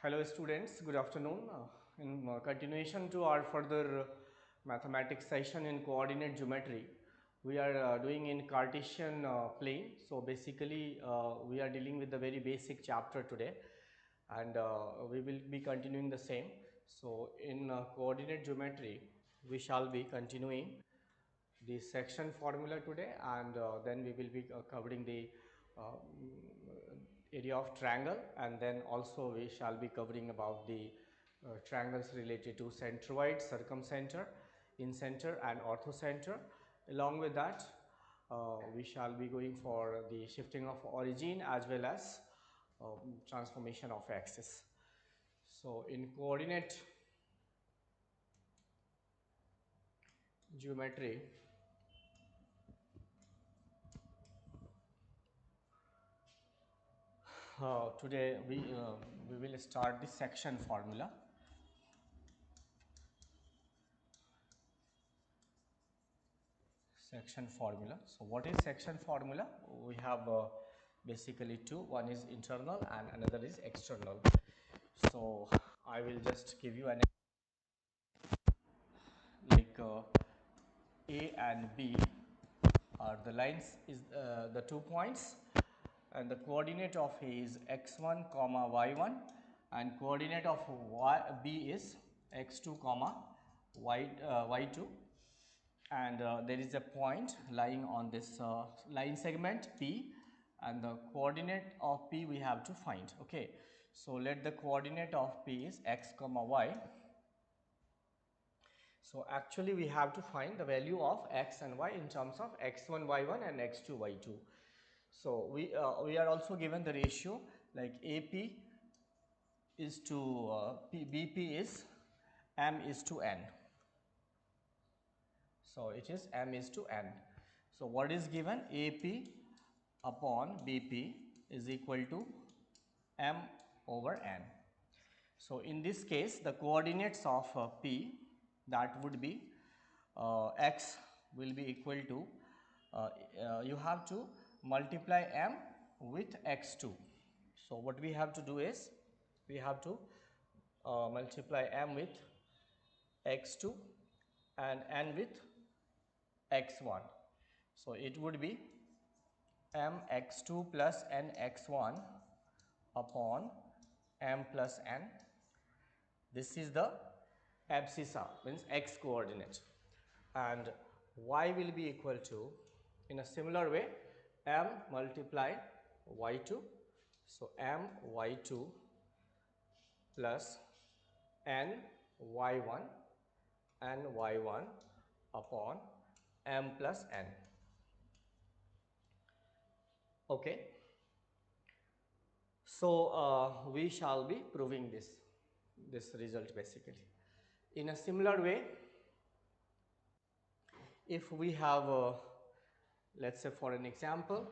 Hello students, good afternoon. In continuation to our further mathematics session in coordinate geometry, we are doing in Cartesian plane. So basically we are dealing with the very basic chapter today, and we will be continuing the same. So in coordinate geometry, we shall be continuing the section formula today, and then we will be covering the area of triangle, and then also we shall be covering about the triangles related to centroid, circumcenter, incenter and orthocenter. Along with that, we shall be going for the shifting of origin as well as transformation of axis. So in coordinate geometry, today we will start the section formula. Section formula. So what is section formula? We have basically two. One is internal and another is external. So I will just give you an like A and B are the lines, is the 2 points, and the coordinate of A is x1 comma y1, and coordinate of B is x2 comma y2, and there is a point lying on this line segment P, and the coordinate of P we have to find. Okay, so let the coordinate of P is x comma y. So actually we have to find the value of x and y in terms of x1 y1 and x2 y2. So we are also given the ratio like AP is to BP is m is to n. So it is m is to n. So what is given? AP upon BP is equal to m over n. So in this case, the coordinates of P, that would be x will be equal to you have to multiply m with x2. So what we have to do is we have to multiply m with x2 and n with x1. So it would be m x2 plus n x1 upon m plus n. This is the abscissa, means x coordinate, and y will be equal to, in a similar way, m multiply y2. So m y2 plus n y1 and y1 upon m plus n. Okay, so we shall be proving this result basically. In a similar way, if we have let's say for an example,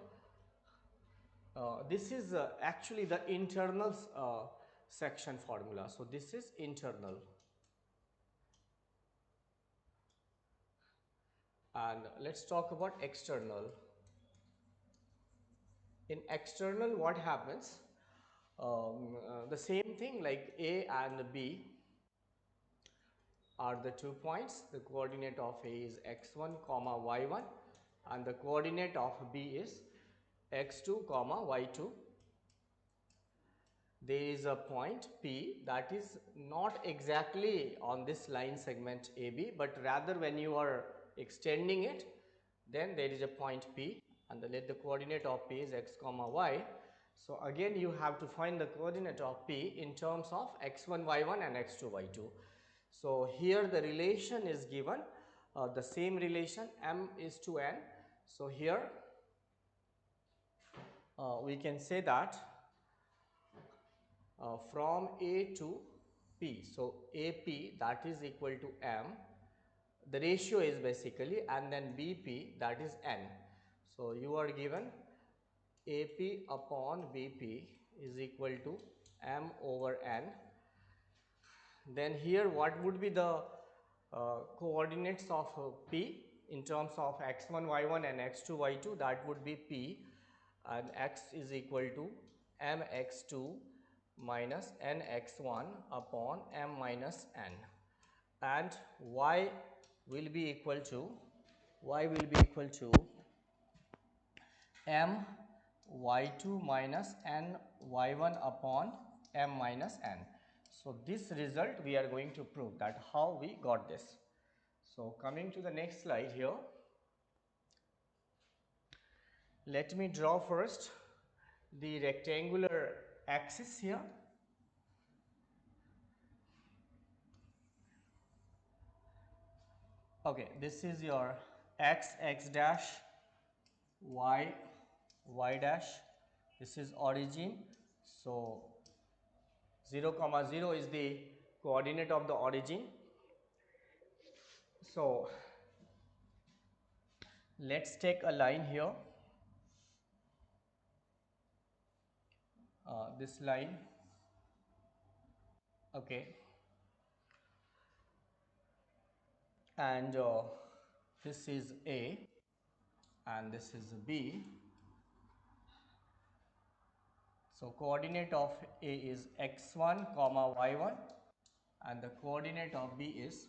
this is actually the internal section formula. So this is internal, and let's talk about external. In external, what happens? The same thing, like A and B are the 2 points. The coordinate of A is x1 comma y1, and the coordinate of B is x2 comma y2. There is a point P that is not exactly on this line segment AB, but rather when you are extending it, then there is a point P, and let the coordinate of P is x comma y. So again you have to find the coordinate of P in terms of x1 y1 and x2 y2. So here the relation is given, the same relation, m is to n. So here we can say that from A to P. So AP, that is equal to M. The ratio is basically, and then BP, that is N. So you are given AP upon BP is equal to M over N. Then here what would be the coordinates of P in terms of x1 y1 and x2 y2? That would be P, and x is equal to mx2 minus nx1 upon m minus n, and y will be equal to m y2 minus n y1 upon m minus n. So this result we are going to prove that how we got this. So coming to the next slide here, let me draw first the rectangular axis here. Okay, this is your x dash, y dash, this is origin. So 0 comma 0 is the coordinate of the origin. So let's take a line here, this line. Okay, and this is A and this is B. So coordinate of A is x1 comma y1 and the coordinate of B is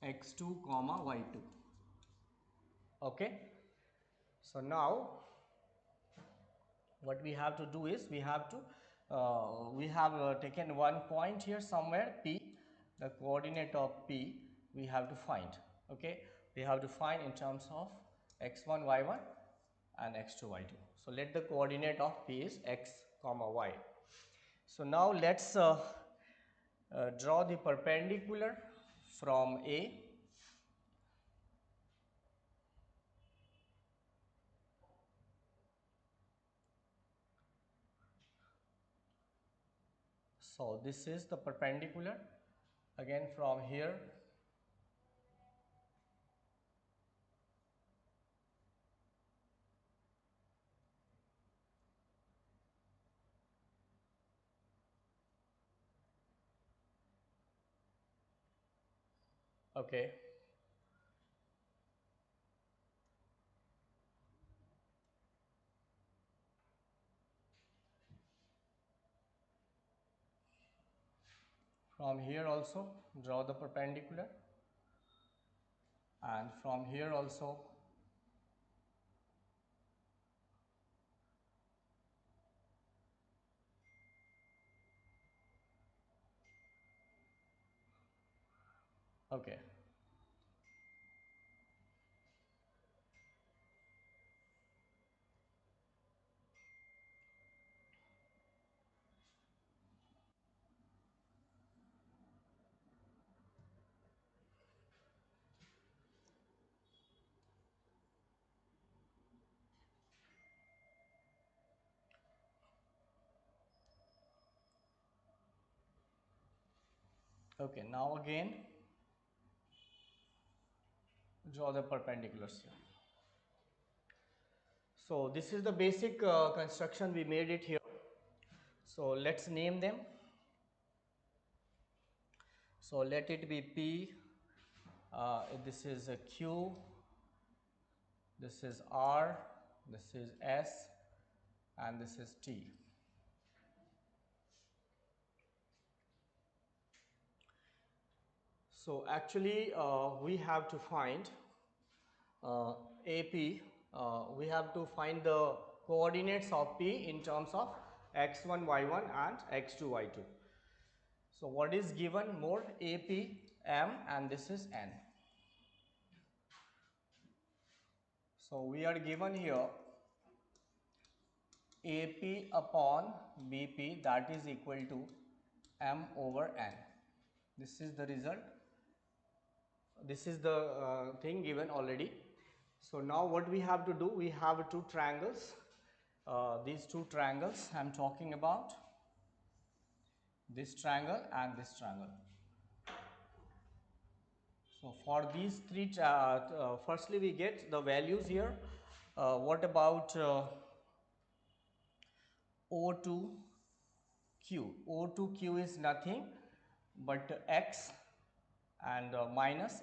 x2 comma y2. Okay, so now what we have to do is we have taken one point here somewhere P, the coordinate of P we have to find. Okay, we have to find in terms of x1 y1 and x2 y2. So let the coordinate of P is x comma y. So now let's draw the perpendicular from A. So this is the perpendicular again from here. Okay, from here also draw the perpendicular, and from here also. Okay, okay, now again draw the perpendiculars here. So this is the basic construction, we made it here. So let's name them. So let it be P, this is a Q, this is R, this is S, and this is T. So actually we have to find AP, we have to find the coordinates of P in terms of x1, y1 and x2, y2. So what is given more? AP, M, and this is N. So we are given here AP upon BP, that is equal to M over N. This is the result. This is the thing given already. So now what we have to do, we have two triangles. These two triangles I am talking about, this triangle and this triangle. So for these three, firstly we get the values here. What about O2Q? O2Q is nothing but x and minus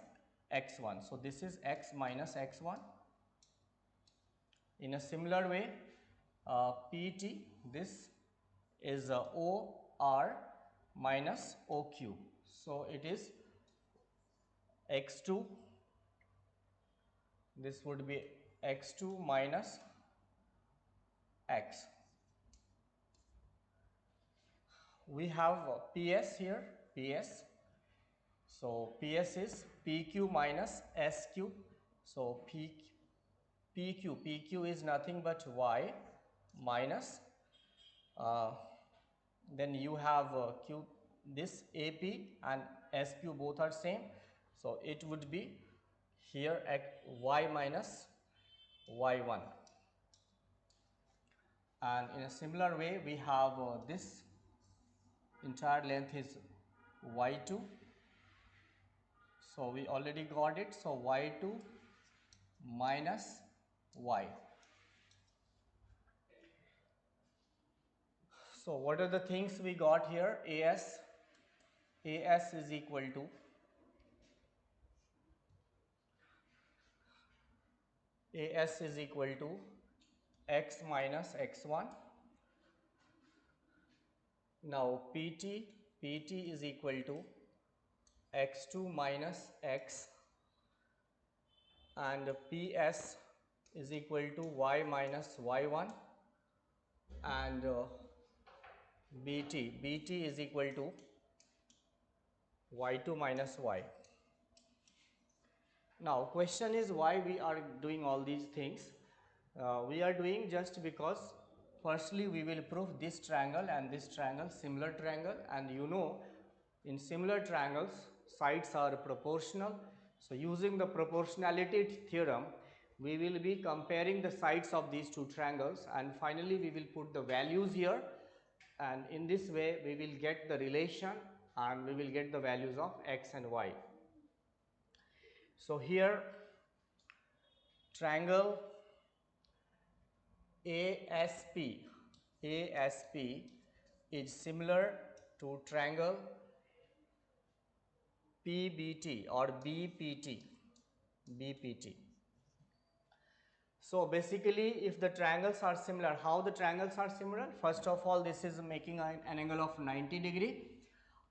x1. So this is x minus x1. In a similar way, PT, this is OR minus OQ. So it is x2, this would be x2 minus x. We have PS here, PS. So PS is PQ minus SQ. So PQ is nothing but Y minus, uh, then you have Q, this AP and SQ both are same. So it would be here at Y minus Y1. And in a similar way, we have this entire length is Y2. So we already got it. So Y2 minus Y. So what are the things we got here? AS is equal to x minus x1. Now PT is equal to x2 minus x, and PS is equal to y minus y1, and BT is equal to y2 minus y. Now question is why we are doing all these things. We are doing just because firstly we will prove this triangle and this triangle, similar triangle, and you know in similar triangles sides are proportional. So using the proportionality theorem we will be comparing the sides of these two triangles, and finally we will put the values here, and in this way we will get the relation and we will get the values of x and y. So here triangle ASP is similar to triangle PBT or BPT. So basically if the triangles are similar, how the triangles are similar? First of all, this is making an angle of 90 degree,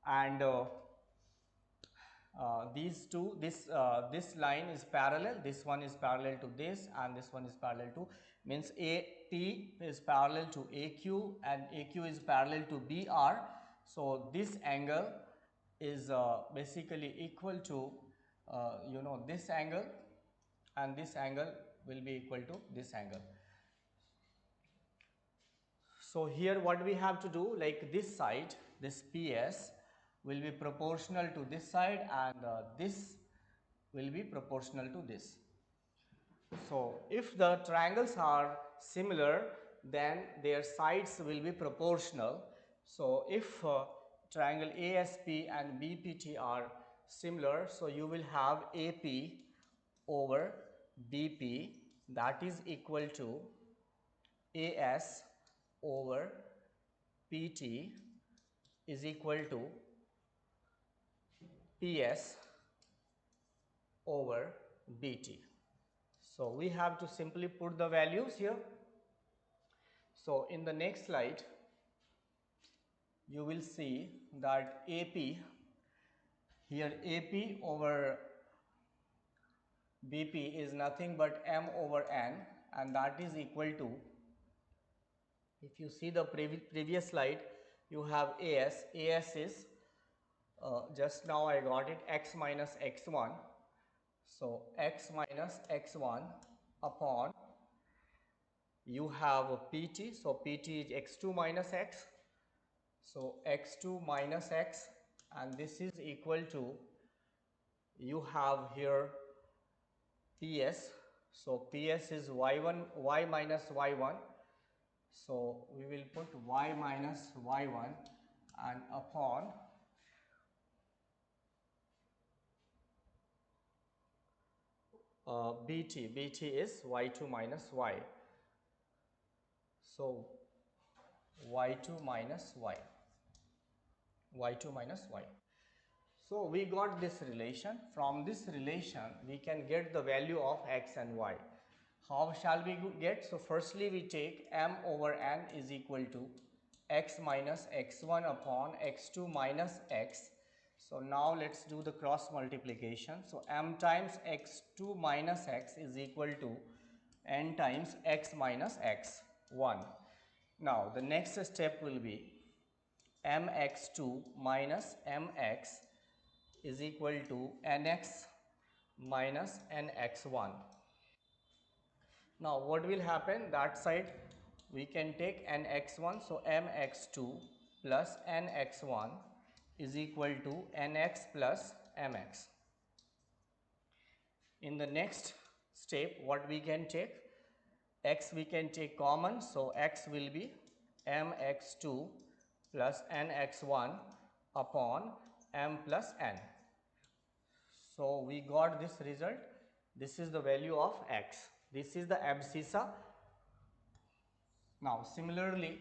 and this line is parallel, this one is parallel to this, and this one is parallel to, means AP is parallel to AQ and AQ is parallel to BR. So this angle is basically equal to this angle, and this angle will be equal to this angle. So here what we have to do, like this side, this PS will be proportional to this side, and this will be proportional to this. So if the triangles are similar, then their sides will be proportional. So if triangle ASP and BPT are similar, so you will have AP over BP, that is equal to AS over PT is equal to PS over BT. So we have to simply put the values here. So in the next slide you will see that AP, here AP over BP is nothing but M over N, and that is equal to, if you see the previous slide, you have AS is just now I got it, x minus x1. So x minus x1 upon, you have PT, so PT is x2 minus x, so x2 minus x, and this is equal to, you have here PS, so PS is y1, y minus y1, so we will put y minus y1 and upon BT is y2 minus y, so y2 minus y2 minus y. So we got this relation. From this relation we can get the value of x and y. How shall we get? So firstly we take M over N is equal to x minus x1 upon x2 minus x. So now let's do the cross multiplication. So m times x2 minus x is equal to n times x minus x1. Now the next step will be mx2 minus mx is equal to nx minus nx1. Now what will happen, that side we can take nx1, so mx2 plus nx1 is equal to nx plus mx. In the next step what we can take, x we can take common, so x will be mx2 plus nx1 upon m plus n. So we got this result. This is the value of x. This is the abscissa. Now similarly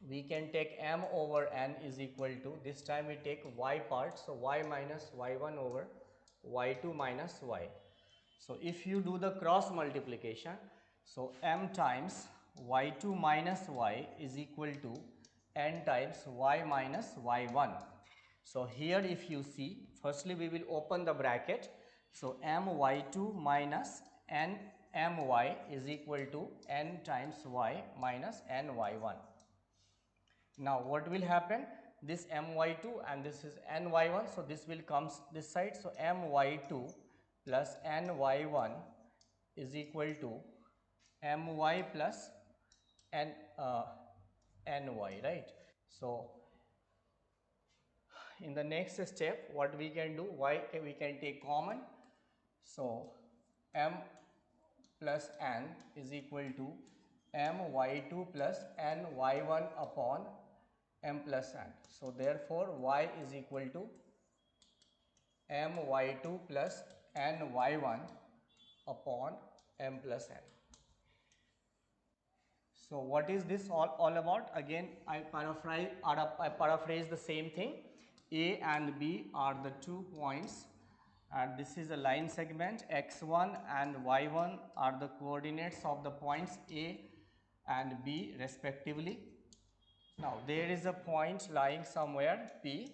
we can take m over n is equal to, this time we take y part, so y minus y1 over y2 minus y. So if you do the cross multiplication, so m times y2 minus y is equal to n times y minus y1. So here if you see, firstly we will open the bracket, so my2 minus n my is equal to n times y minus ny1. Now what will happen, this my2 and this is ny1, so this will come this side, so my2 plus ny1 is equal to my plus n ny, right? So in the next step what we can do, y we can take common, so m plus n is equal to my2 plus ny1 upon m plus n. So therefore y is equal to my2 plus ny1 upon m plus n. So what is this all about? Again I paraphrase the same thing. A and B are the 2 points and this is a line segment. X1 and Y1 are the coordinates of the points A and B respectively. Now there is a point lying somewhere P.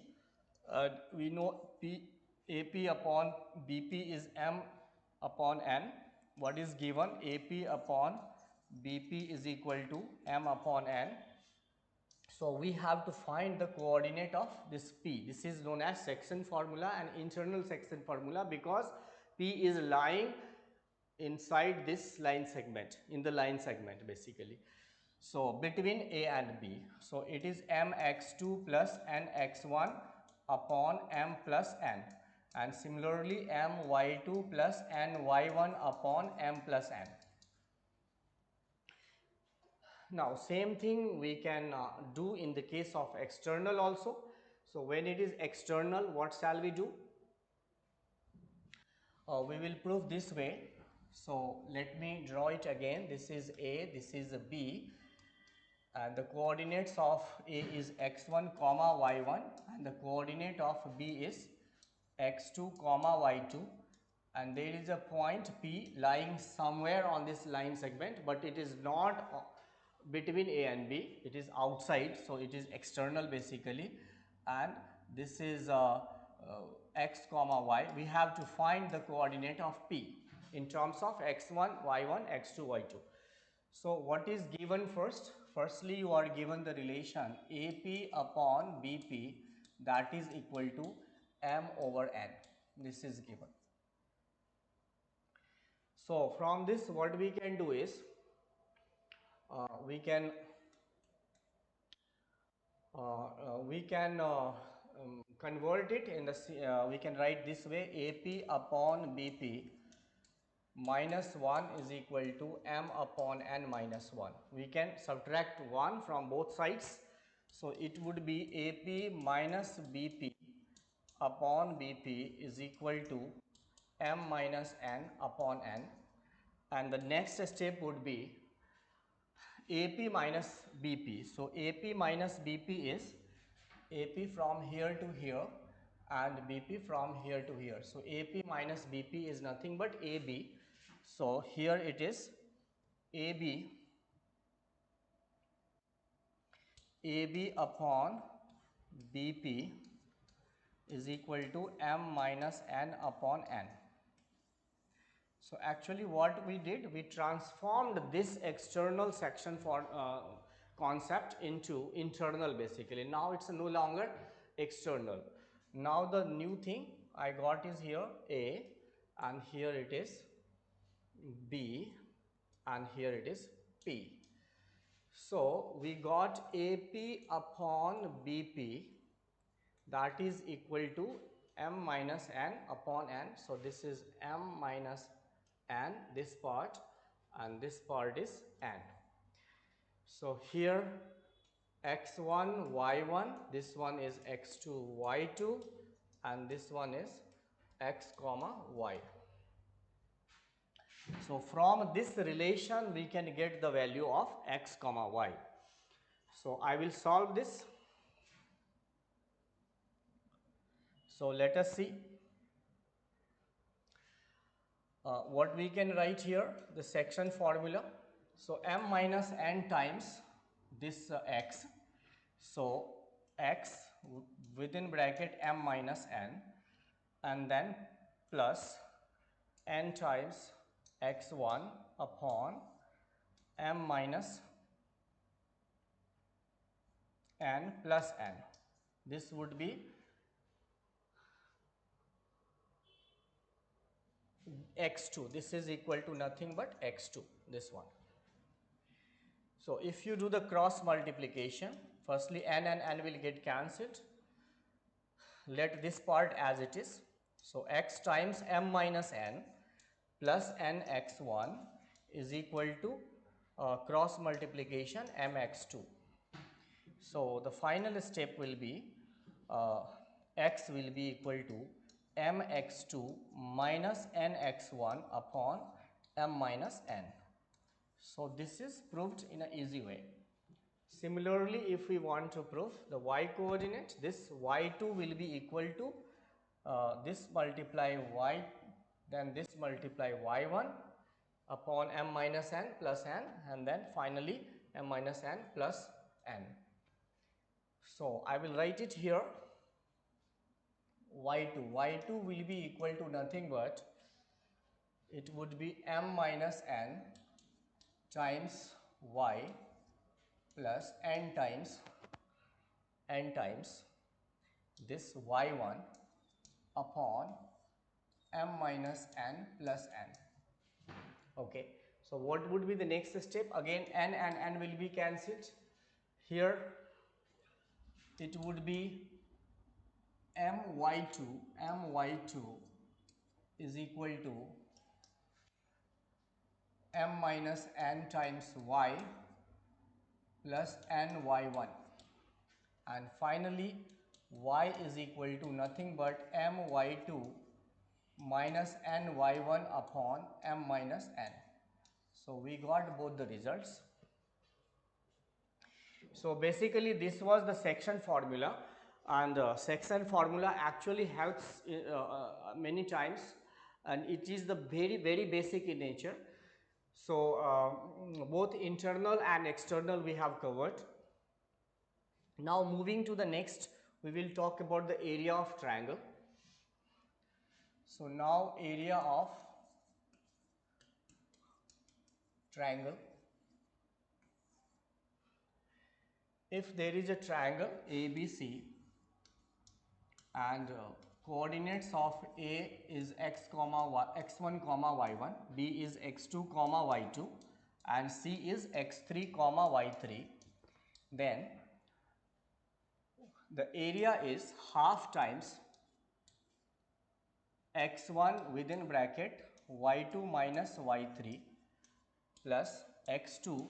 We know P, AP upon BP is M upon N. What is given? AP upon BP is equal to M upon N. So we have to find the coordinate of this P. This is known as section formula and internal section formula because P is lying inside this line segment, in the line segment basically. So between A and B, so it is mx2 plus nx1 upon m plus n, and similarly my2 plus ny1 upon m plus n. Now same thing we can do in the case of external also. So when it is external, what shall we do? We will prove this way. So let me draw it again. This is A, this is a B, and the coordinates of A is x1 comma y1 and the coordinate of B is x2 comma y2, and there is a point P lying somewhere on this line segment, but it is not between A and B, it is outside, so it is external basically, and this is x comma y. We have to find the coordinate of P in terms of x1 y1 x2 y2. So what is given first? Firstly you are given the relation AP upon BP, that is equal to m over n. This is given. So from this what we can do is we can convert it in the we can write this way: AP upon BP minus 1 is equal to m upon n minus 1. We can subtract 1 from both sides, so it would be AP minus BP upon BP is equal to m minus n upon n, and the next step would be AP minus BP. So AP minus BP is AP from here to here and BP from here to here. So AP minus BP is nothing but AB. So here it is AB upon BP is equal to m minus n upon n. So actually what we did, we transformed this external section for concept into internal basically. Now it's no longer external. Now the new thing I got is here A, and here it is B, and here it is P. So we got AP upon BP, that is equal to m minus n upon n. So this is m minus n, this part, and this part is n. So here x1 y1, this one is x2 y2, and this one is x comma y. So from this relation we can get the value of x comma y. So I will solve this. So let us see what we can write here, the section formula. So m minus n times this x. So x within bracket m minus n, and then plus n times x1 upon m minus n plus n. This would be x2. This is equal to nothing but x2, this one. So if you do the cross multiplication, firstly n and n will get cancelled. Let this part as it is. So x times m minus n plus n x1 is equal to cross multiplication mx2. So the final step will be x will be equal to mx2 minus nx1 upon m minus n. So this is proved in an easy way. Similarly, if we want to prove the y coordinate, this y2 will be equal to this multiply y, then this multiply y1 upon m minus n plus n, and then finally m minus n plus n. So I will write it here, y2 will be equal to nothing but it would be m minus n times y plus n times this y1 upon m minus n plus n. Okay, so what would be the next step? Again n and n will be cancelled. Here it would be my2 is equal to m minus n times y plus n y1, and finally y is equal to nothing but my2 minus n y1 upon m minus n. So we got both the results. So basically this was the section formula, and section formula actually helps many times, and it is the very basic in nature. So both internal and external we have covered. Now moving to the next, we will talk about the area of triangle. So now area of triangle. If there is a triangle ABC and coordinates of A is x comma y, x1 comma y1, B is x2 comma y2, and C is x3 comma y3, then the area is half times x1 within bracket y2 minus y3 plus x2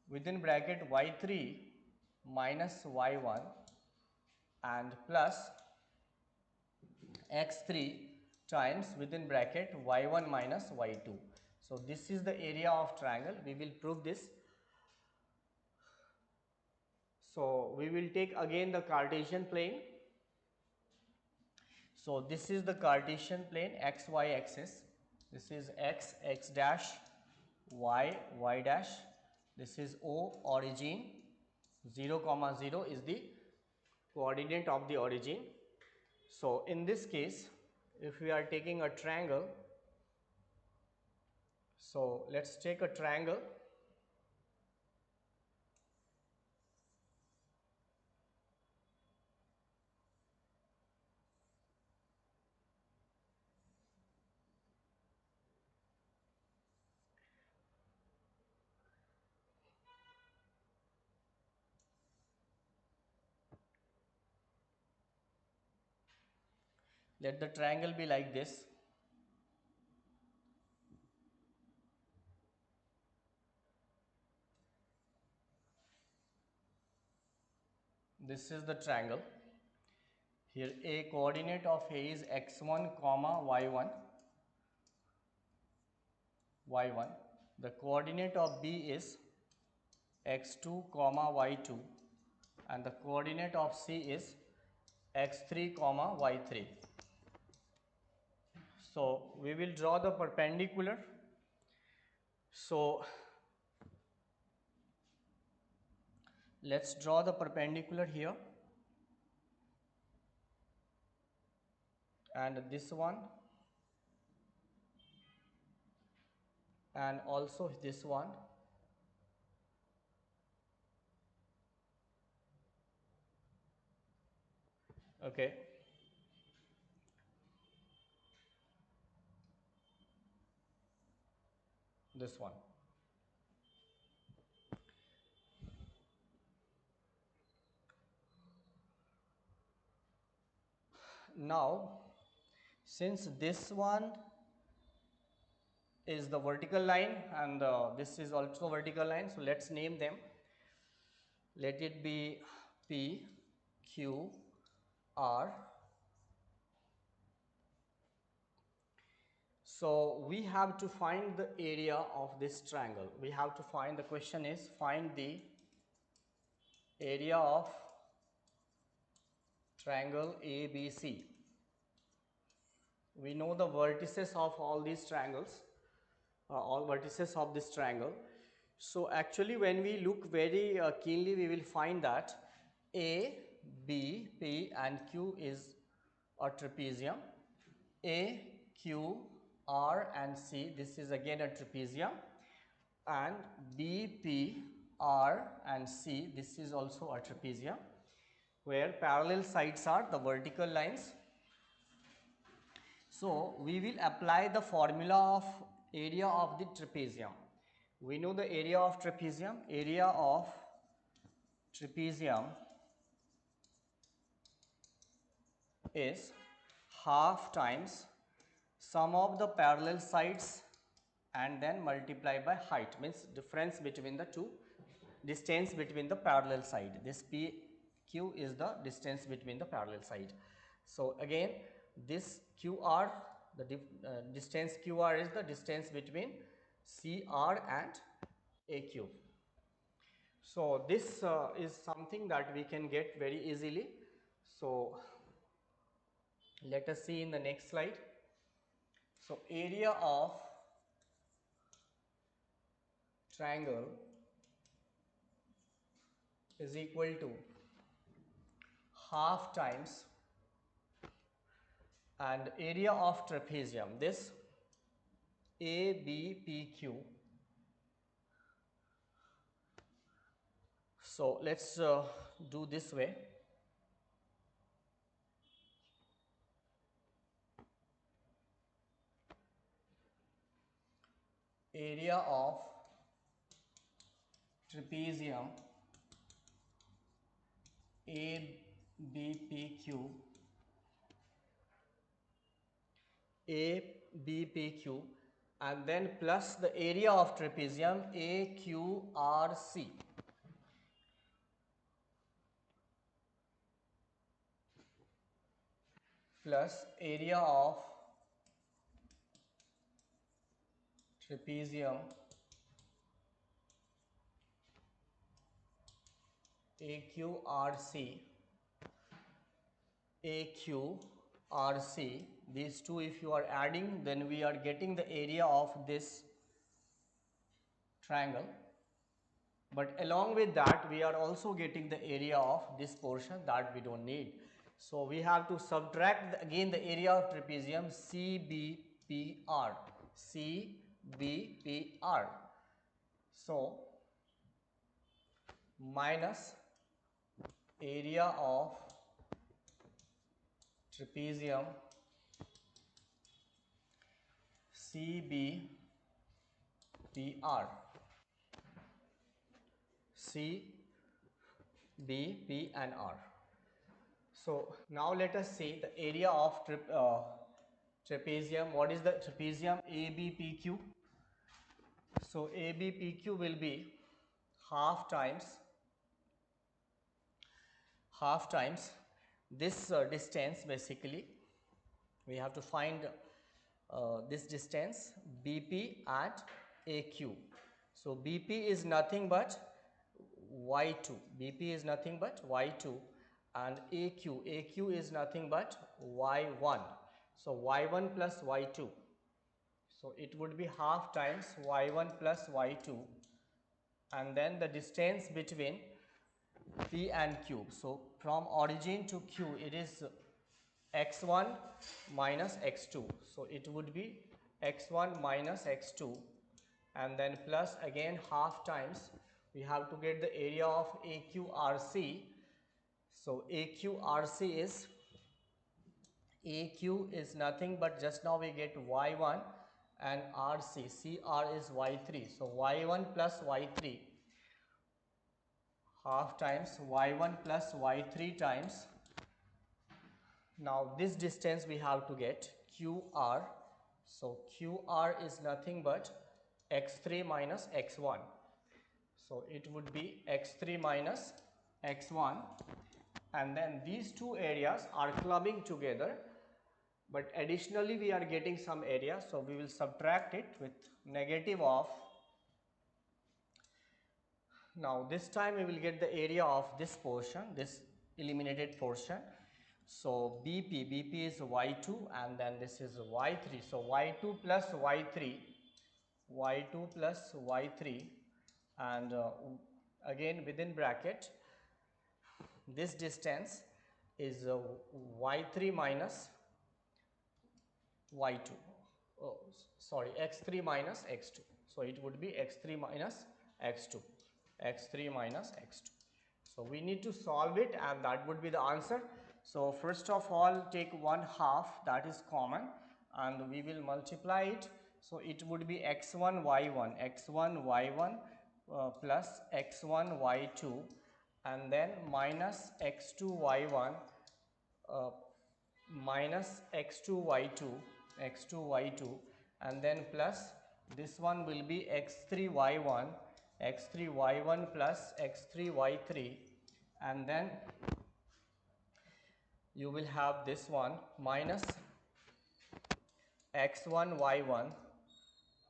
within bracket y3 minus y1 and plus x3 times within bracket y1 minus y2. So this is the area of triangle. We will prove this. So we will take again the Cartesian plane. So this is the Cartesian plane, xy axis. This is x dash, y dash, this is O origin, 0 comma 0 is the coordinate of the origin. So in this case, if we are taking a triangle, so let's take a triangle. Let the triangle be like this. This is the triangle. Here a coordinate of A is x1 comma y1, y1. The coordinate of B is x2 comma y2, and the coordinate of C is x3 comma y3. So we will draw the perpendicular. So let's draw the perpendicular here, and this one, and also this one. Okay. This one. Now, since this one is the vertical line and this is also vertical line, so let's name them. Let it be P, Q, R. So we have to find the area of this triangle. We have to find, the question is find the area of triangle ABC. We know the vertices of all these triangles, all vertices of this triangle. So actually when we look very keenly, we will find that A, B, P and Q is a trapezium. A, Q, R and C, this is again a trapezium, and B, P, R and C, this is also a trapezium, where parallel sides are the vertical lines. So we will apply the formula of area of the trapezium. We know the area of trapezium. Area of trapezium is half times sum of the parallel sides and then multiply by height, means difference between the two, distance between the parallel side. This PQ is the distance between the parallel side. So again this QR, the distance QR is the distance between CR and AQ. So this is something that we can get very easily. So let us see in the next slide. So area of triangle is equal to half times, and area of trapezium, this ABPQ. So let's do this way. Area of trapezium ABPQ, ABPQ, and then plus the area of trapezium AQRC. Plus area of trapezium AQRC, AQRC, these two if you are adding, then we are getting the area of this triangle, but along with that we are also getting the area of this portion that we don't need. So we have to subtract again the area of trapezium CBPR. CBPR. So minus area of trapezium CBPR. C, B, P and R. So now let us see the area of trapezium. What is the trapezium ABPQ? So ABPQ will be half times this distance. Basically we have to find this distance BP at AQ. So BP is nothing but Y2. BP is nothing but Y2, and AQ is nothing but Y1. So Y1 plus Y2. So it would be half times Y1 plus Y2, and then the distance between P and Q. So from origin to Q it is x1 minus x2. So it would be x1 minus x2, and then plus again half times we have to get the area of AQRC. So AQ is nothing but just now we get y1, and CR is y3. So y1 plus y3 half times y1 plus y3 times. Now this distance we have to get QR. So QR is nothing but x3 minus x1. So it would be x3 minus x1, and then these two areas are clubbing together, but additionally we are getting some area, so we will subtract it with negative of. Now this time we will get the area of this portion, this eliminated portion. So BP is y2, and then this is y3. So y2 plus y3, and again within bracket this distance is y3 minus y2. Oh, sorry, x3 minus x2. So it would be x3 minus x2. x3 minus x2. So we need to solve it, and that would be the answer. So first of all, take 1/2, that is common, and we will multiply it. So it would be x1 y1 plus x1 y2, and then minus x2 y1 uh, minus x2 y2, and then plus this one will be x3 y1 plus x3 y3, and then you will have this one minus x1 y1,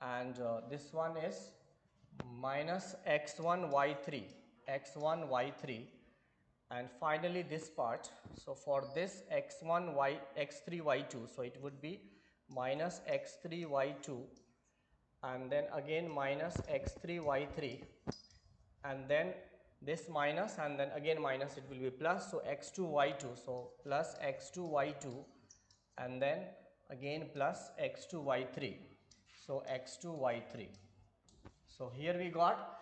and this one is minus x1 y3, and finally this part. So for this x3 y2, so it would be minus x3 y2, and then again minus x3 y3, and then this minus, and then again minus, it will be plus. So x2 y2, so plus x2 y2, and then again plus x2 y3, so x2 y3. So here we got.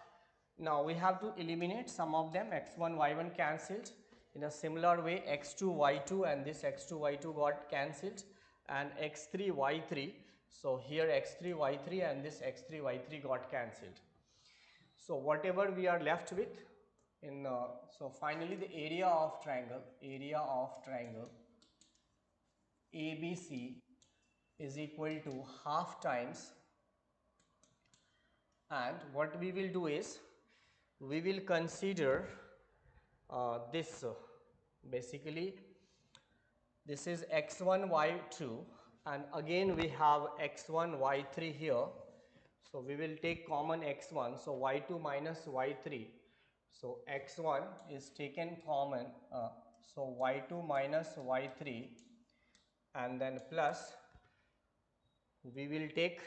Now we have to eliminate some of them. x1 y1 cancelled. In a similar way, x2 y2 and this x2 y2 got cancelled, and x3 y3. So here x3 y3 and this x3 y3 got cancelled. So whatever we are left with in so finally the area of triangle ABC is equal to half times, and what we will do is we will consider this basically this is x1 y2, and again we have x1 y3 here. So we will take common x1, so y2 minus y3. So x1 is taken common, so y2 minus y3, and then plus we will take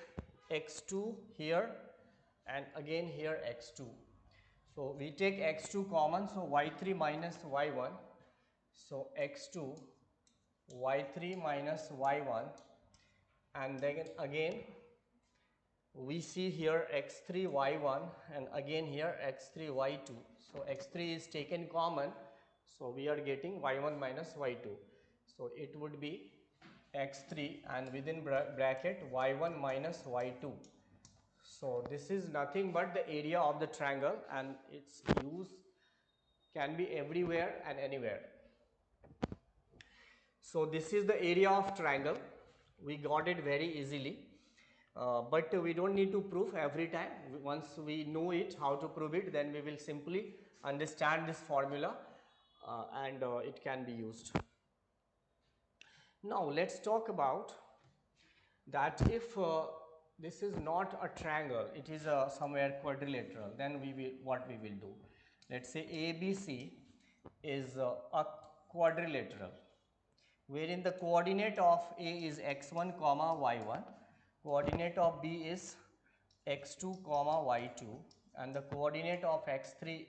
x2 here, and again here x2. So we take x2 common, so y3 minus y1, so x2 y3 minus y1, and then again we see here x3 y1 and again here x3 y2. So x3 is taken common, so we are getting y1 minus y2. So it would be x3 and within bracket y1 minus y2. So this is nothing but the area of the triangle, and its use can be everywhere and anywhere. So this is the area of triangle. We got it very easily. But we don't need to prove every time. Once we know it, how to prove it, then we will simply understand this formula and it can be used. Now let's talk about that if this is not a triangle, it is somewhere quadrilateral, then what we will do. Let's say ABC is a quadrilateral, wherein the coordinate of A is x1 comma y1, coordinate of B is x2 comma y2, and the coordinate of x3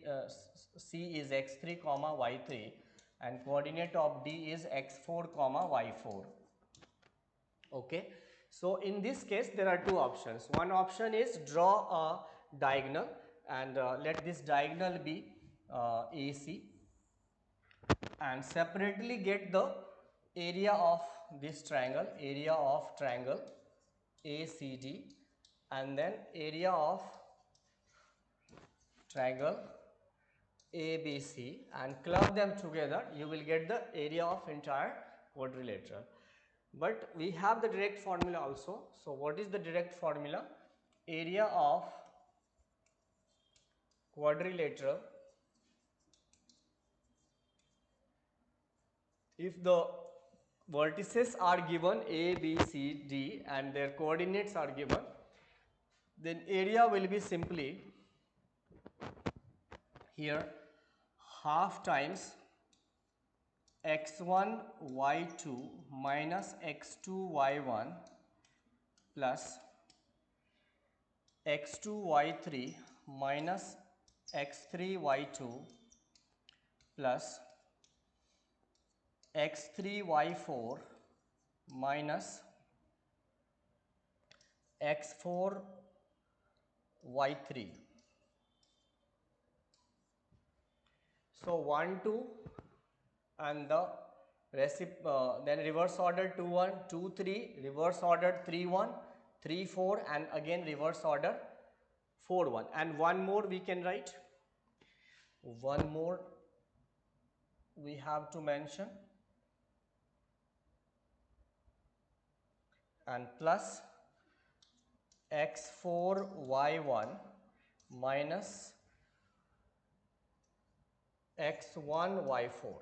C is x3 comma y3, and coordinate of D is x4 comma y4. Okay, so in this case there are two options. One option is draw a diagonal, and let this diagonal be AC, and separately get the area of this triangle, area of triangle ACD, and then area of triangle ABC, and club them together, you will get the area of entire quadrilateral. But we have the direct formula also. So what is the direct formula? Area of quadrilateral, if the vertices are given A, B, C, D and their coordinates are given, then area will be simply here half times x1 y2 minus x2 y1 plus x2 y3 minus x3 y2 plus x3 y4 minus x4 y3. So 1 2 and the then reverse order 2 1 2 3, reverse order 3 1 3 4, and again reverse order 4 1, and one more we can write, one more we have to mention, and plus x4 y1 minus x1 y4.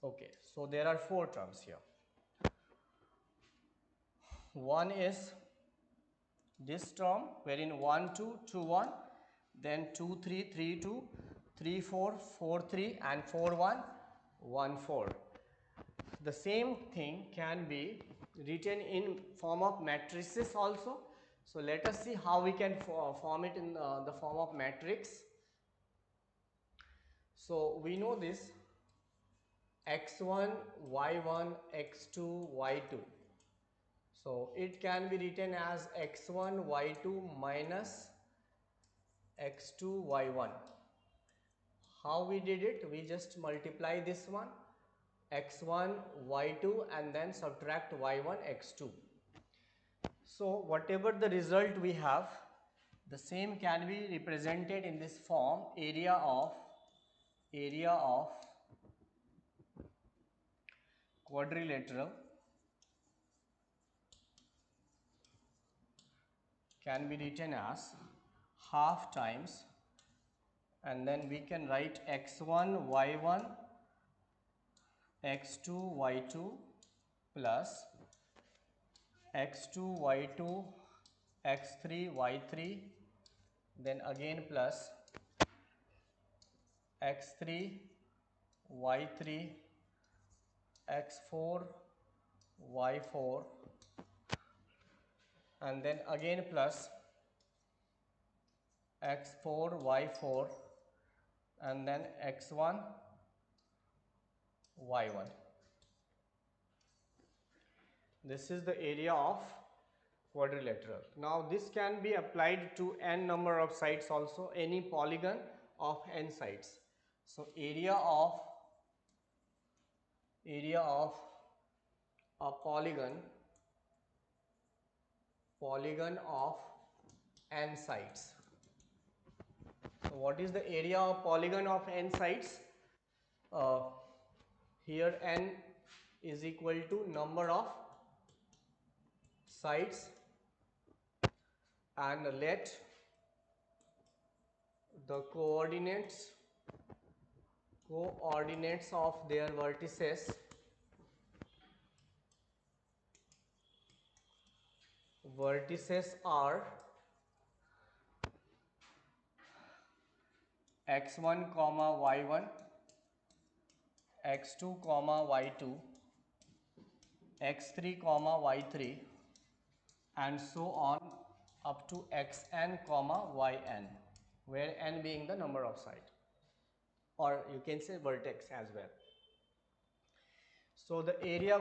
Okay, so there are four terms here. One is this term wherein 1 2 2 1, then 2 3 3 2, 3 4 4 3, and 4 1 1 4. The same thing can be written in form of matrices also. So let us see how we can form it in the form of matrix. So we know this x1 y1 x2 y2. So it can be written as x1 y2 minus x2 y1. How we did it? We just multiply this one x1 y2 and then subtract y1 x2. So whatever the result we have, the same can be represented in this form, area of quadrilateral can be written as half times, and then we can write x1 y1 x2 y2 plus x2 y2 x3 y3, then again plus x3 y3 x4 y4, and then again plus x4 y4 and then x1 y1. This is the area of quadrilateral. Now this can be applied to n number of sides also, any polygon of n sides. So area of a polygon of n sides. So what is the area of polygon of n sides? Uh, Here n is equal to number of sides, and let the coordinates of their vertices are x1 comma y1, x2 comma y2, x3 comma y3, and so on up to xn comma yn, where n being the number of sides, or you can say vertex as well. So the area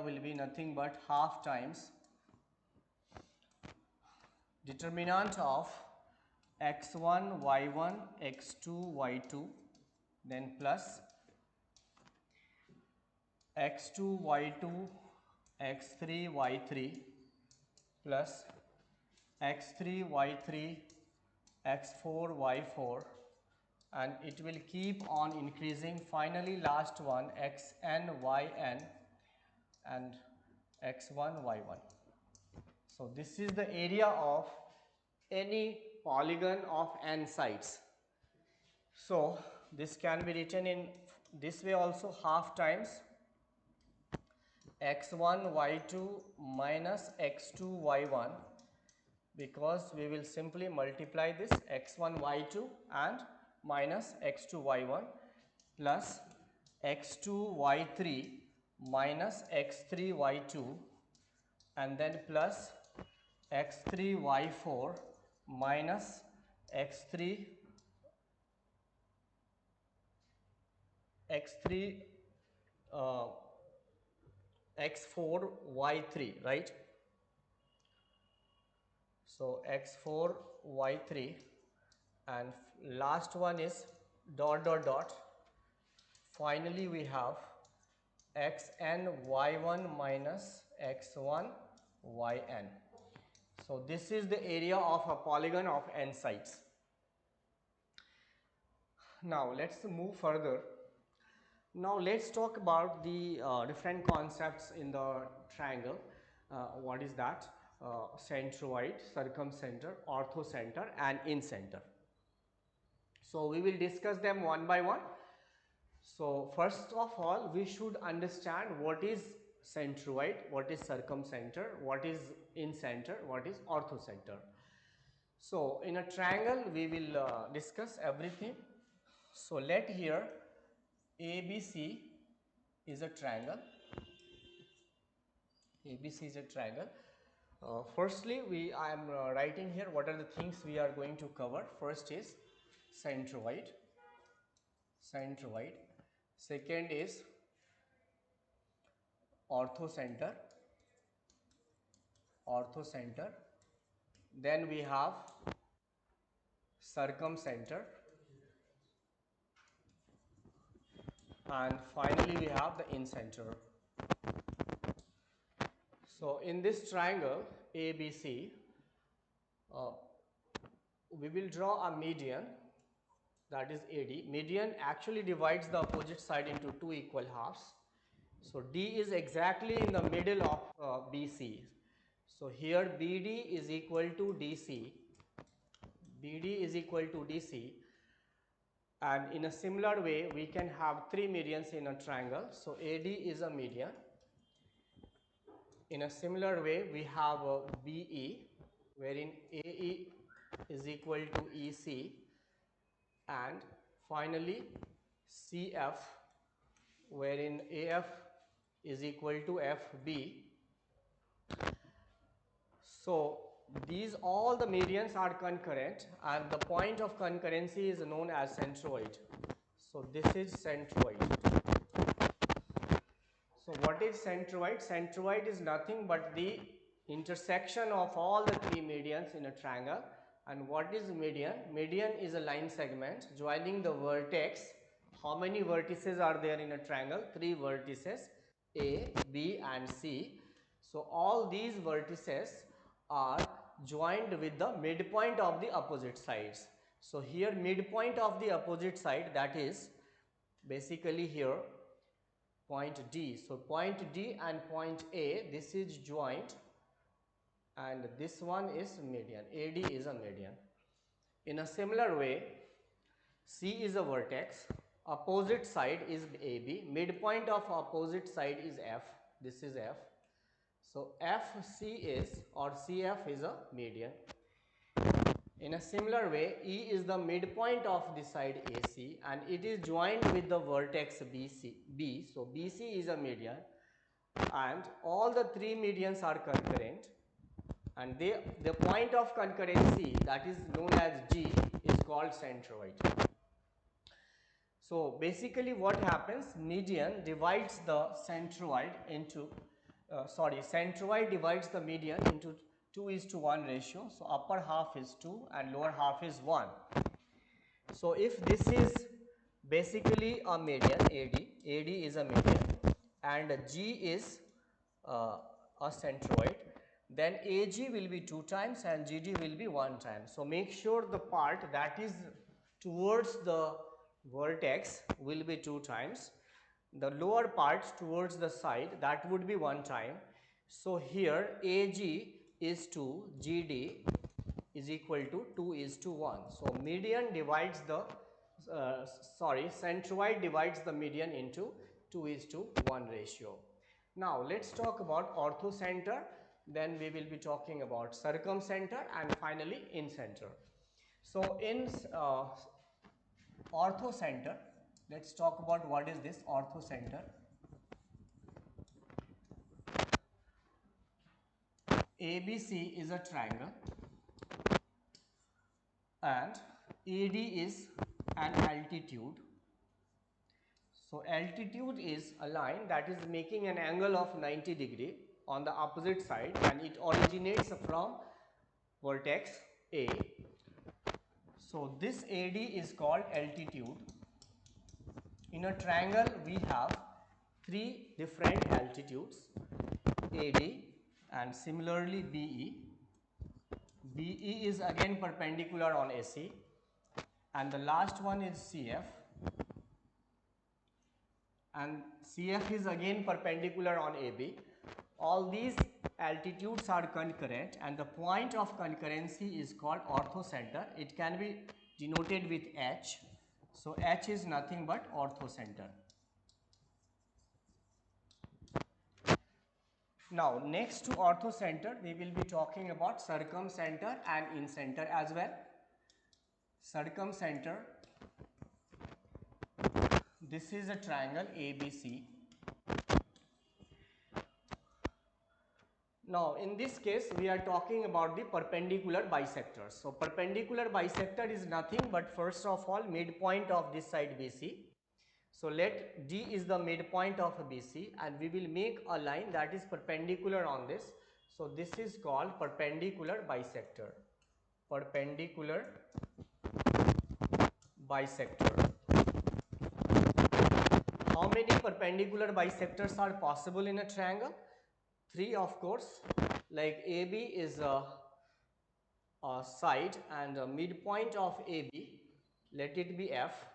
will be nothing but half times determinant of x1 y1 x2 y2, then plus x2 y2 x3 y3 plus x3 y3 x4 y4, and it will keep on increasing. Finally last one xn yn and x1 y1. So this is the area of any polygon of n sides. So this can be written in this way also, half times x1 y2 minus x2 y1, because we will simply multiply this x1 y2 and minus x2 y1 plus x2 y3 minus x3 y2, and then plus x3 y4 minus x3 uh, x4 y3, right? So x4 y3, and last one is dot dot dot. Finally we have xn y1 minus x1 yn. So this is the area of a polygon of n sides. Now let's move further. Now let's talk about the different concepts in the triangle. What is that? Centroid, circumcenter, orthocenter and incenter. So we will discuss them one by one. So first of all, we should understand what is centroid, what is circumcenter, what is incenter, what is orthocenter. So in a triangle we will discuss everything. So let here ABC is a triangle. ABC is a triangle. Firstly, I am writing here what are the things we are going to cover. First is centroid. Second is orthocenter. Then we have circumcenter, and finally we have the incenter. So in this triangle ABC, we will draw a median, that is AD. Median actually divides the opposite side into two equal halves. So D is exactly in the middle of BC. So here BD is equal to DC. And in a similar way we can have three medians in a triangle. So AD is a median. In a similar way we have BE, wherein AE is equal to EC, and finally CF, wherein AF is equal to FB. So these all the medians are concurrent and the point of concurrency is known as centroid. So this is centroid. So what is centroid? Centroid is nothing but the intersection of all the three medians in a triangle. And what is median? Median is a line segment joining the vertex. How many vertices are there in a triangle? 3 vertices, A, B and C. So all these vertices are joined with the midpoint of the opposite sides. So here midpoint of the opposite side, that is basically here point D. So point D and point A, this is joint and this one is median. AD is a median. In a similar way, C is a vertex, opposite side is AB, midpoint of opposite side is F, this is F. So FC is or CF is a median. In a similar way, E is the midpoint of the side AC and it is joined with the vertex B. So BC is a median and all the three medians are concurrent and the point of concurrency, that is known as G, is called centroid. So basically what happens, median divides the centroid into centroid divides the median into 2:1 ratio. So upper half is 2 and lower half is 1. So if this is basically a median, AD is a median and G is a centroid, then AG will be 2 times and GD will be 1 time. So make sure the part that is towards the vertex will be 2 times. The lower part towards the side, that would be 1 time. So here AG is 2, GD is equal to 2:1. So median divides the centroid divides the median into 2:1 ratio. Now let's talk about orthocenter, then we will be talking about circumcenter and finally incenter. So in orthocenter, let's talk about what is this orthocenter. ABC is a triangle and AD is an altitude. So altitude is a line that is making an angle of 90 degree on the opposite side and it originates from vertex A. So this AD is called altitude. In a triangle we have 3 different altitudes, AD and similarly BE. BE is again perpendicular on AC and the last one is CF and CF is again perpendicular on AB. All these altitudes are concurrent and the point of concurrency is called orthocenter. It can be denoted with H. So H is nothing but orthocenter. Now next to orthocenter we will be talking about circumcenter and incenter as well. Circumcenter, this is a triangle ABC. Now in this case we are talking about the perpendicular bisectors. So perpendicular bisector is nothing but first of all midpoint of this side BC. So let D is the midpoint of BC and we will make a line that is perpendicular on this. So this is called perpendicular bisector. Perpendicular bisector. How many perpendicular bisectors are possible in a triangle? 3 of course, like AB is a side and a midpoint of AB, let it be F,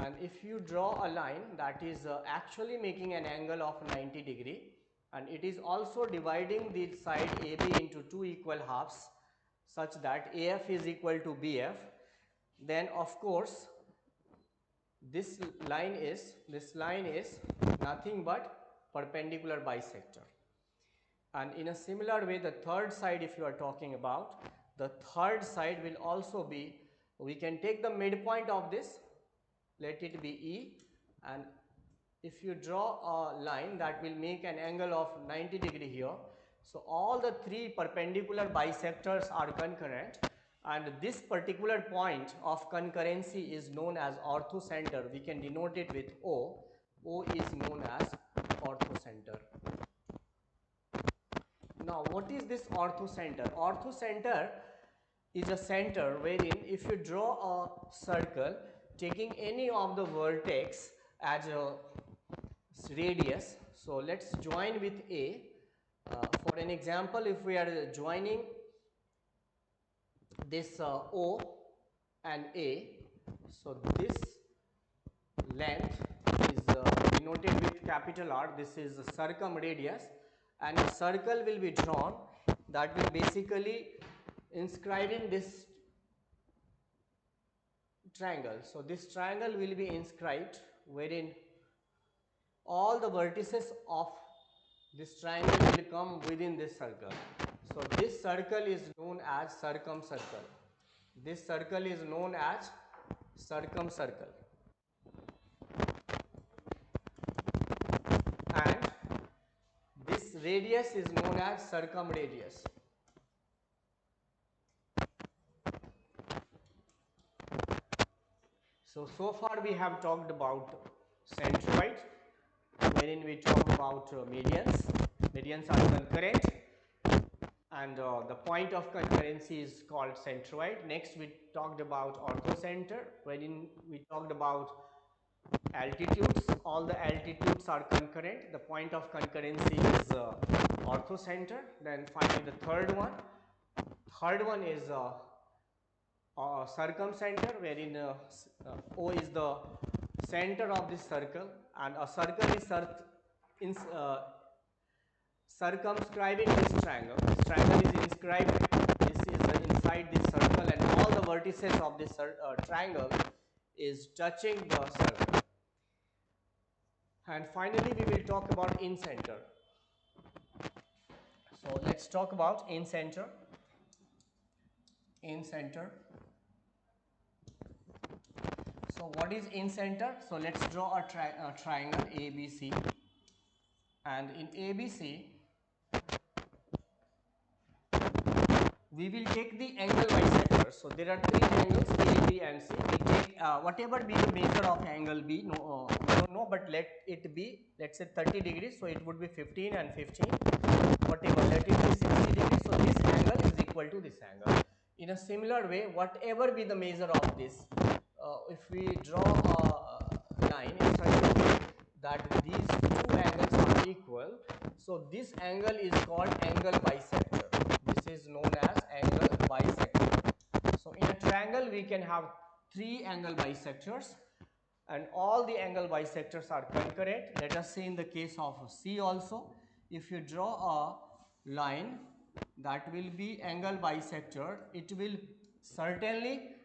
and if you draw a line that is actually making an angle of 90 degree and it is also dividing the side AB into 2 equal halves such that AF is equal to BF, then of course this line is nothing but perpendicular bisector. And in a similar way the third side, if you are talking about, the third side will also be, we can take the midpoint of this, let it be E, and if you draw a line that will make an angle of 90 degree here, So all the three perpendicular bisectors are concurrent, and this particular point of concurrency is known as orthocenter. We can denote it with O. O is known as orthocenter. Now what is this orthocenter? Orthocenter is a center wherein if you draw a circle taking any of the vertex as a radius, so let's join with A. For an example, if we are joining this O and A, so this length is denoted with capital R. This is a circumradius, and a circle will be drawn that will basically inscribe in this triangle. So this triangle will be inscribed wherein all the vertices of this triangle will come within this circle. So this circle is known as circumcircle. This circle is known as circumcircle. And this radius is known as circumradius. So far we have talked about centroid, wherein we talked about medians. Medians are concurrent, and the point of concurrency is called centroid. Next we talked about orthocenter, wherein we talked about altitudes. All the altitudes are concurrent. The point of concurrency is orthocenter. Then finally the third one is circumcenter, wherein O is the center of this circle, and a circle is circumscribing this triangle. This triangle is inscribed. This is inside this circle, and all the vertices of this triangle is touching the circle. And finally, we will talk about incenter. So let's talk about incenter. Incenter. So what is incenter? So let's draw a triangle ABC, and in ABC we will take the angle bisector. So there are three angles A, B and C. We take whatever be the measure of angle B, we don't know, but let it be, let's say 30 degrees, so it would be 15 and 15, whatever, let it be 60 degrees, so this angle is equal to this angle. In a similar way, whatever be the measure of this, if we draw a line in such a way that these two angles are equal, so this angle is called angle bisector. This is known as angle bisector. So in a triangle we can have three angle bisectors, and all the angle bisectors are concurrent. Let us say in the case of C also, if you draw a line that will be angle bisector, it will certainly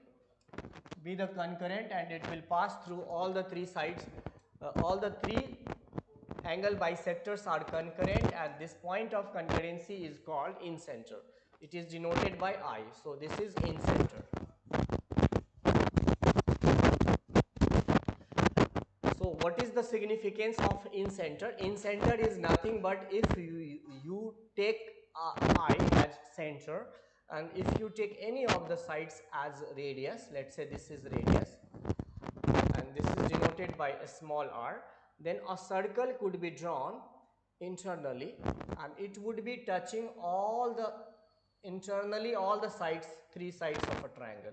be the concurrent, and it will pass through all the three sides. All the three angle bisectors are concurrent, and this point of concurrency is called incenter. It is denoted by I. So this is incenter. So what is the significance of incenter? Incenter is nothing but if you take I as center, and if you take any of the sides as radius, let's say this is radius and this is denoted by a small r, then a circle could be drawn internally, and it would be touching all the internally all the sides, three sides of a triangle.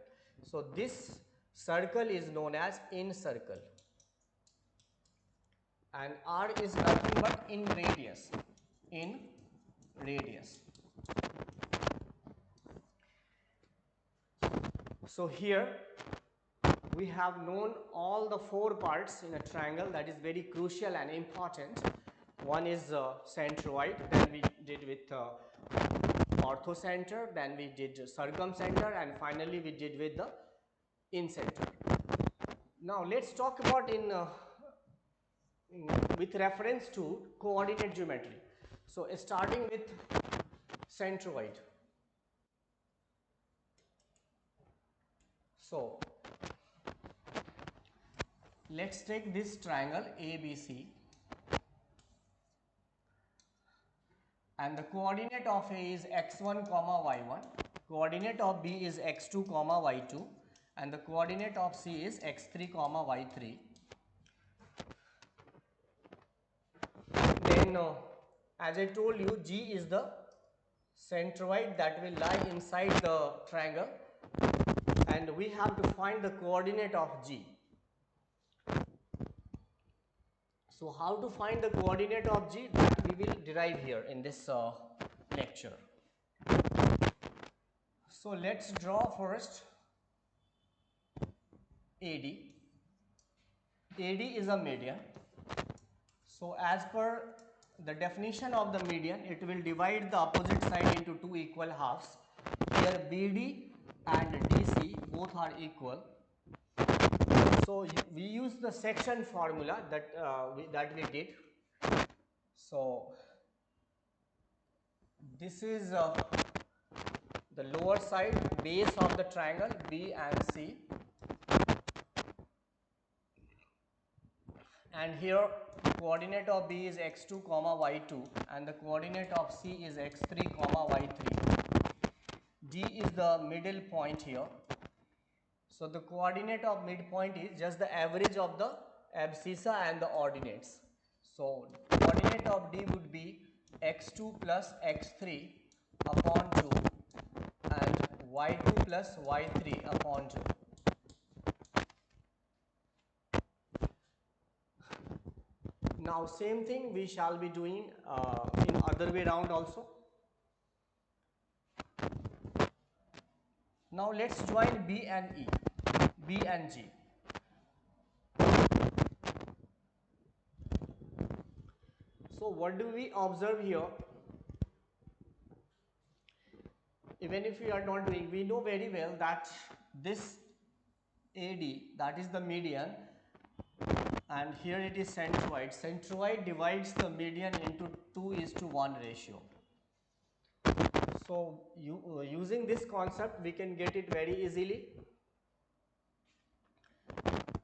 So this circle is known as incircle, and r is nothing but in radius. In radius. So here we have known all the four parts in a triangle that is very crucial and important. One is centroid, then we did with orthocenter, then we did circumcenter, and finally we did with the incenter. Now let's talk about with reference to coordinate geometry. So starting with centroid. So let's take this triangle ABC, and the coordinate of A is x1 comma y1, coordinate of B is x2 comma y2, and the coordinate of C is x3 comma y3. Then as I told you, G is the centroid that will lie inside the triangle, and we have to find the coordinate of G. So how to find the coordinate of G, that we will derive here in this lecture. So let's draw first AD. AD is a median. So as per the definition of the median, it will divide the opposite side into two equal halves. Here BD and DC both are equal. So we use the section formula that we did. So this is the lower side base of the triangle B and C, and here coordinate of B is x2 comma y2 and the coordinate of C is x3 comma y3. D is the middle point here. So the coordinate of midpoint is just the average of the abscissa and the ordinates. So coordinate of D would be x2 plus x3 upon 2 and y2 plus y3 upon 2. Now same thing we shall be doing in other way round also. Now let's join B and E, B and G. So what do we observe here? Even if we are not doing, we know very well that this AD, that is the median, and here it is centroid. Centroid divides the median into 2:1 ratio. So using this concept we can get it very easily.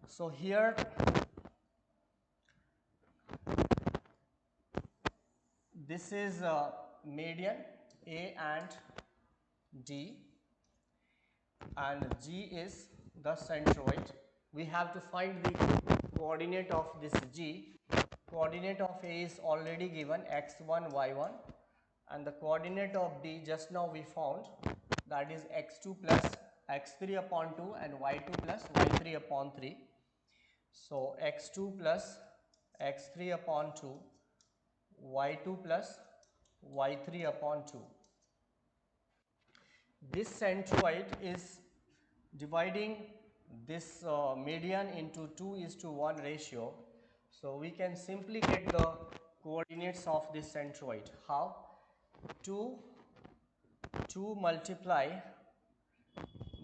So here this is median A and D, and G is the centroid. We have to find the coordinate of this G. Coordinate of A is already given x1 y1, and the coordinate of D just now we found, that is x2 plus x3 upon 2 and y2 plus y3 upon 3. So x2 plus x3 upon 2, y2 plus y3 upon 2. This centroid is dividing this median into 2:1 ratio. So we can simply get the coordinates of this centroid. How? 2 multiply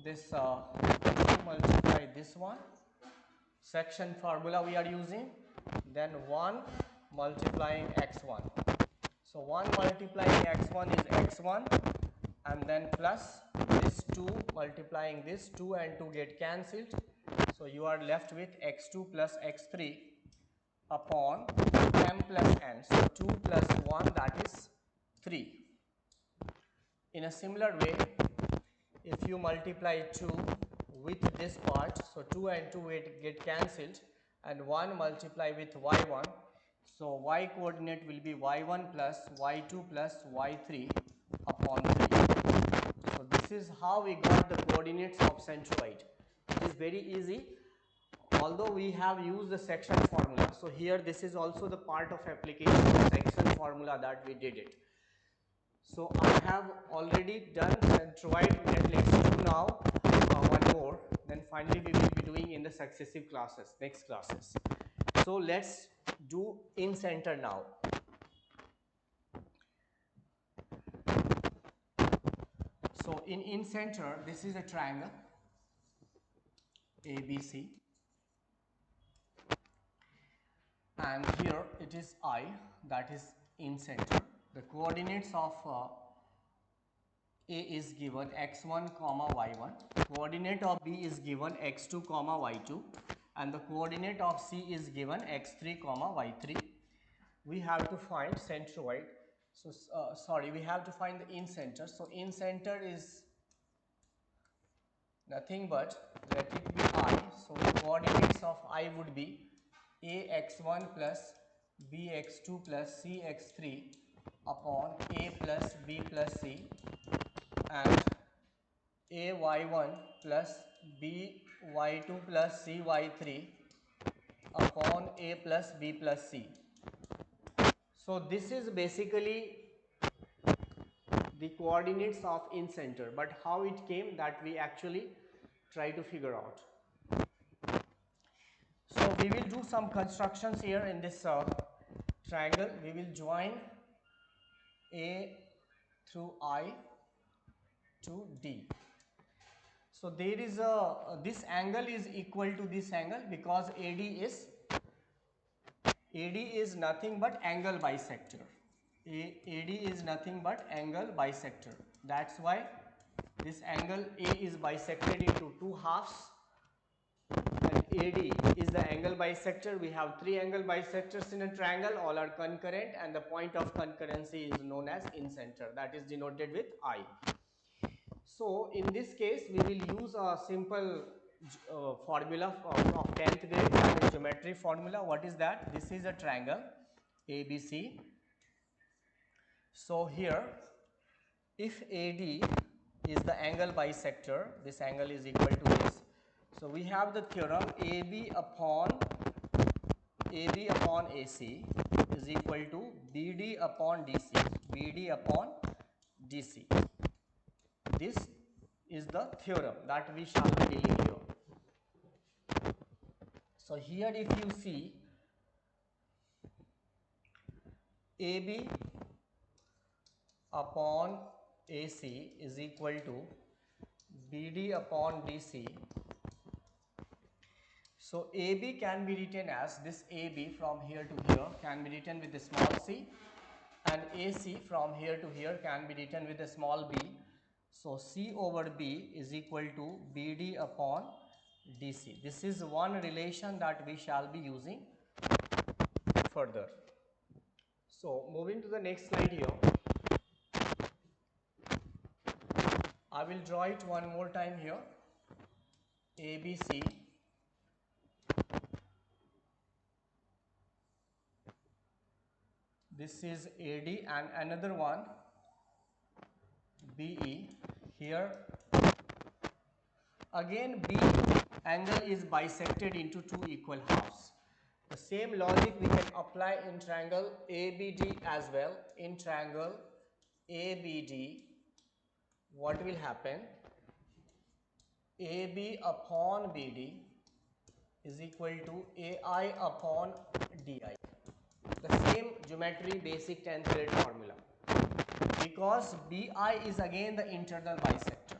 this 2 multiply this one, section formula we are using, then 1 multiplying x1. So 1 multiplying x1 is x1, and then plus this 2 multiplying this, 2 and 2 get cancelled. So you are left with x2 plus x3 upon m plus n. So 2 plus 1, that is 3. In a similar way, if you multiply 2 with this part, so 2 and 2 get cancelled, and 1 multiply with y1, so y coordinate will be y1 plus y2 plus y3 upon 3. So this is how we got the coordinates of centroid. It is very easy, although we have used the section formula. So here this is also the part of application of section formula that we did it. So I have already done centroid, and let's do now one more, then finally we will be doing in the successive classes, next classes. So let's do in center now. So in center, this is a triangle ABC, and here it is I, that is in center. The coordinates of A is given x1 comma y1, coordinate of B is given x2 comma y2, and the coordinate of C is given x3 comma y3. We have to find centroid. So sorry, we have to find the in center. So in center is nothing but, let it be I. So the coordinates of I would be ax1 plus bx2 plus cx3 upon a plus b plus c, and ay1 plus by2 plus cy3 upon a plus b plus c. So this is basically the coordinates of in center, but how it came, that we actually try to figure out. So we will do some constructions here in this triangle. We will join A through I to D. So there is a this angle is equal to this angle because AD is nothing but angle bisector. AD is nothing but angle bisector. That's why this angle A is bisected into two halves, and AD is the angle bisector. We have three angle bisectors in a triangle, all are concurrent, and the point of concurrency is known as in center, that is denoted with I. So in this case we will use a simple formula of 10th grade, that is geometry formula. What is that? This is a triangle ABC. So here, if AD is the angle bisector, this angle is equal to this. So we have the theorem AB upon AC is equal to BD upon DC. BD upon DC. This is the theorem that we shall be dealing here. So here if you see, AB upon AC is equal to BD upon DC. So AB can be written as, this AB from here to here can be written with a small c, and AC from here to here can be written with a small b. So C over B is equal to BD upon DC. This is one relation that we shall be using further. So moving to the next slide here, I will draw it one more time here. ABC this is AD, and another one BE. Here again B angle is bisected into two equal halves. The same logic we can apply in triangle ABD as well. In triangle ABD, what will happen? AB upon BD is equal to AI upon DI. The same geometry basic 10th grade formula. Because BI is again the internal bisector.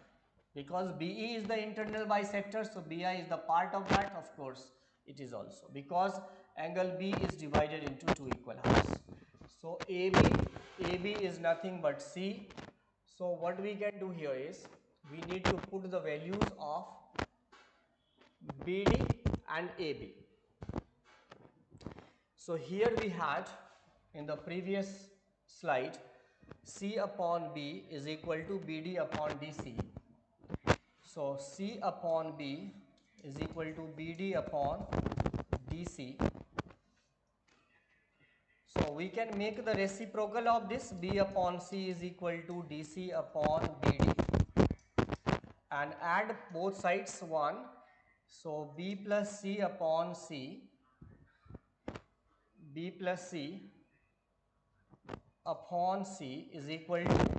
Because BE is the internal bisector, so BI is the part of that, of course it is also. Because angle B is divided into two equal halves. So AB is nothing but C. So what we can do here is, we need to put the values of BD and AB. So here we had in the previous slide, C upon B is equal to BD upon DC. So C upon B is equal to BD upon DC. So we can make the reciprocal of this. B upon C is equal to DC upon BD, and add both sides 1. So B plus C upon C, B plus C upon C is equal to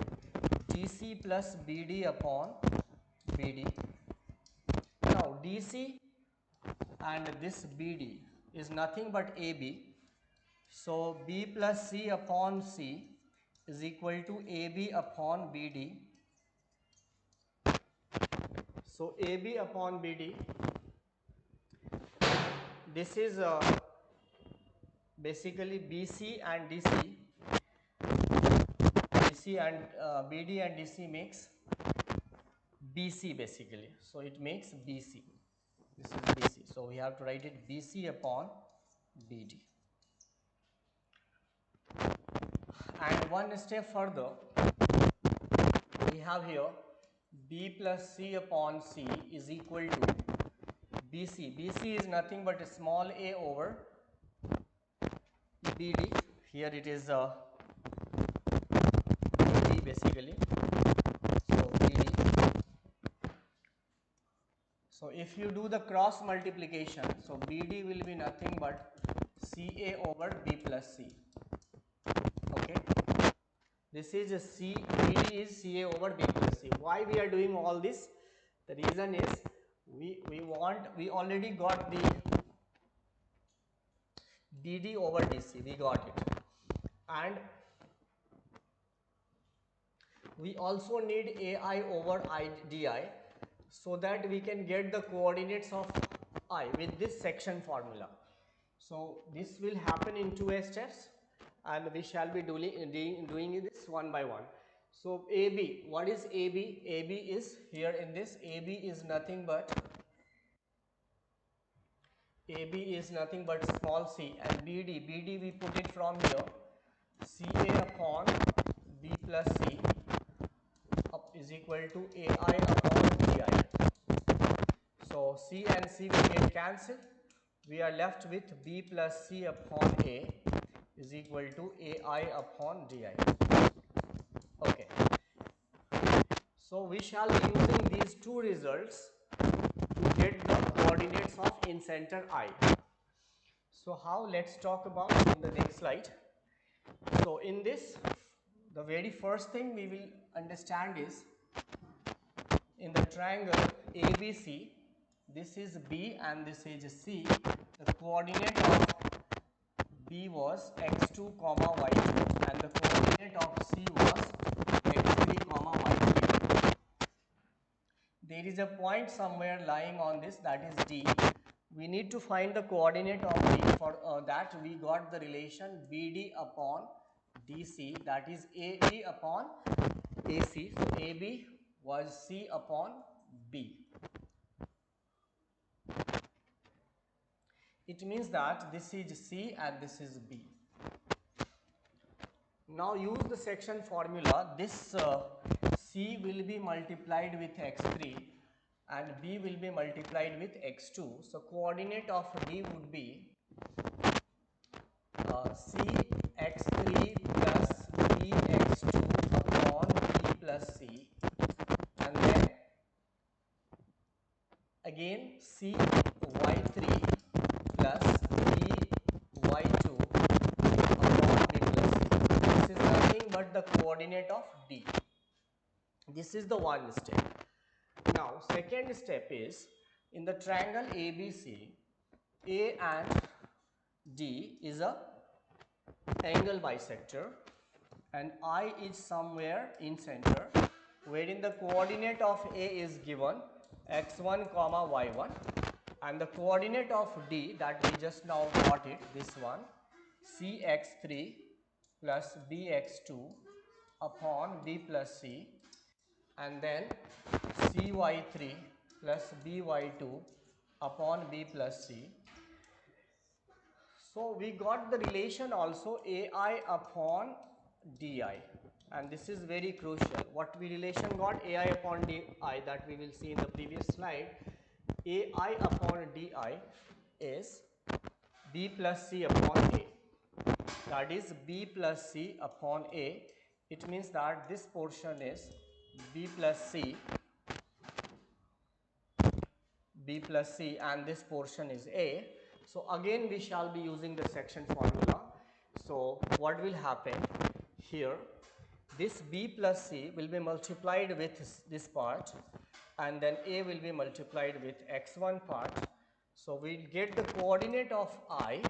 DC plus BD upon BD. Now DC and this BD is nothing but AB. So B plus C upon C is equal to AB upon BD. So AB upon BD, this is basically BC and DC. BC and BD and DC makes BC basically. So it makes BC. This is BC. So we have to write it BC upon BD. And one step further, we have here b plus c upon c is equal to bc. Bc is nothing but a small a over bd. Here it is bd basically. So bd. So if you do the cross multiplication, so bd will be nothing but ca over b plus c. Okay. This is a C, bd is ca over b plus c. Why we are doing all this? The reason is we already got the dd over dc, we got it, and we also need ai over di, so that we can get the coordinates of I with this section formula. So this will happen in 2 steps, and we shall be doing this one by one. So AB, what is AB? AB is here in this, AB is nothing but small c, and BD we put it from here, CA upon B plus C up is equal to AI upon DI. So C and C will get cancelled. We are left with B plus C upon A is equal to AI upon DI. Okay. So we shall be using these two results to get the coordinates of in center I. So how? Let's talk about in the next slide. So in this, the very first thing we will understand is, in the triangle ABC, this is B and this is C. The coordinate of B was x2 comma y2 and the coordinate of C was x3 comma y3. There is a point somewhere lying on this, that is D. We need to find the coordinate of D. For that we got the relation BD upon DC, that is AB upon AC. So AB was C upon B. It means that this is C and this is B. Now use the section formula. This C will be multiplied with x3 and B will be multiplied with x2. So coordinate of D would be cx3 plus bx2 upon b plus c, and then again cy3 plus by2 upon b plus c. This is nothing but the coordinate of D. This is the one step. Now second step is, in the triangle ABC, A and D is a angle bisector and I is somewhere in center, wherein the coordinate of A is given x1 comma y1 and the coordinate of D, that we just now got it, this one, cx3 plus bx2 upon b plus c, and then cy3 plus by2 upon b plus c. So we got the relation also AI upon DI, and this is very crucial. What we relation got? AI upon DI, that we will see in the previous slide. AI upon DI is B plus C upon A. That is B plus C upon A. It means that this portion is B plus C and this portion is A. So again we shall be using the section formula. So what will happen here? This B plus C will be multiplied with this part and then A will be multiplied with x1 part. So we'll get the coordinate of I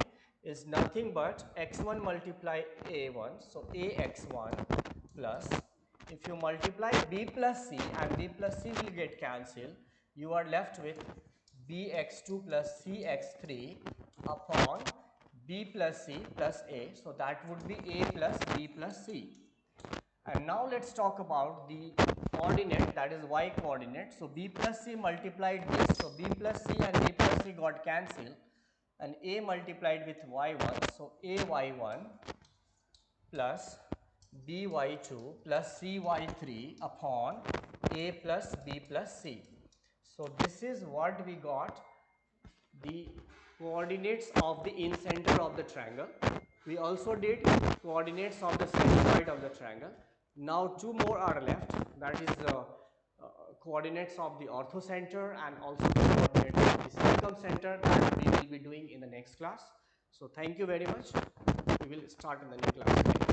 is nothing but x1 multiply A1. So AX1 plus, if you multiply B plus C and B plus C will get cancelled, you are left with bx2 plus cx3 upon b plus c plus a. So that would be a plus b plus c. And now let's talk about the coordinate, that is y coordinate. So b plus c multiplied this, so b plus c and b plus c got cancelled and a multiplied with y1, so ay1 plus by2 plus cy3 upon a plus b plus c. So this is what we got, the coordinates of the incenter of the triangle. We also did coordinates of the centroid of the triangle. Now two more are left, that is the coordinates of the orthocenter and also the coordinates of the circumcenter, that we will be doing in the next class. So thank you very much. We will start in the new class.